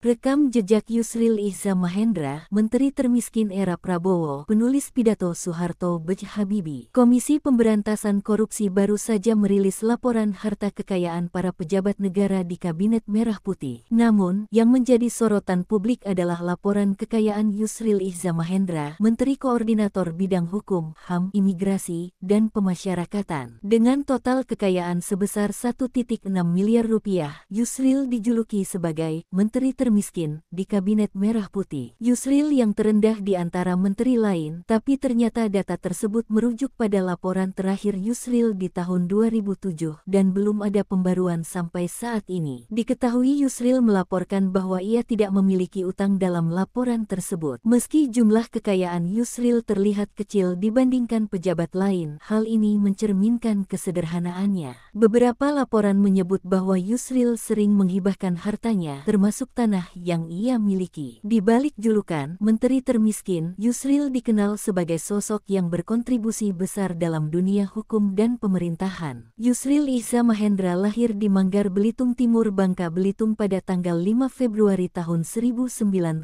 Rekam jejak Yusril Ihza Mahendra, Menteri Termiskin era Prabowo, penulis pidato Soeharto B. Habibie. Komisi Pemberantasan Korupsi baru saja merilis laporan harta kekayaan para pejabat negara di Kabinet Merah Putih. Namun, yang menjadi sorotan publik adalah laporan kekayaan Yusril Ihza Mahendra, Menteri Koordinator Bidang Hukum, HAM, Imigrasi, dan Pemasyarakatan. Dengan total kekayaan sebesar 1,6 miliar rupiah, Yusril dijuluki sebagai Menteri Termiskin di Kabinet Merah Putih. Yusril yang terendah di antara menteri lain, tapi ternyata data tersebut merujuk pada laporan terakhir Yusril di tahun 2007 dan belum ada pembaruan sampai saat ini. Diketahui Yusril melaporkan bahwa ia tidak memiliki utang dalam laporan tersebut. Meski jumlah kekayaan Yusril terlihat kecil dibandingkan pejabat lain, hal ini mencerminkan kesederhanaannya. Beberapa laporan menyebut bahwa Yusril sering menghibahkan hartanya, termasuk tanah yang ia miliki. Di balik julukan Menteri Termiskin, Yusril dikenal sebagai sosok yang berkontribusi besar dalam dunia hukum dan pemerintahan. Yusril Ihza Mahendra lahir di Manggar, Belitung Timur, Bangka Belitung pada tanggal 5 Februari tahun 1956.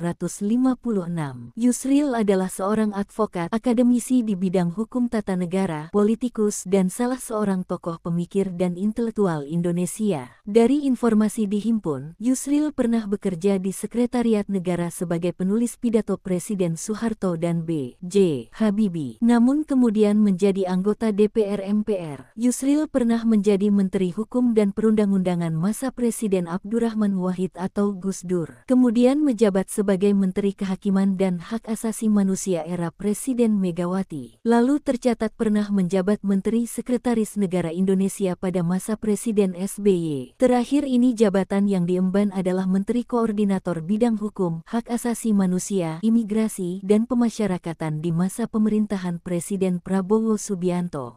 Yusril adalah seorang advokat, akademisi di bidang hukum tata negara, politikus, dan salah seorang tokoh pemikir dan intelektual Indonesia. Dari informasi dihimpun, Yusril pernah bekerja di Sekretariat Negara sebagai penulis pidato Presiden Soeharto dan B.J. Habibie. Namun kemudian menjadi anggota DPR MPR. Yusril pernah menjadi Menteri Hukum dan Perundang-undangan masa Presiden Abdurrahman Wahid atau Gus Dur. Kemudian menjabat sebagai Menteri Kehakiman dan Hak Asasi Manusia era Presiden Megawati. Lalu tercatat pernah menjabat Menteri Sekretaris Negara Indonesia pada masa Presiden SBY. Terakhir ini jabatan yang diemban adalah Menteri Koordinator Bidang Hukum, Hak Asasi Manusia, Imigrasi, dan Pemasyarakatan di masa pemerintahan Presiden Prabowo Subianto.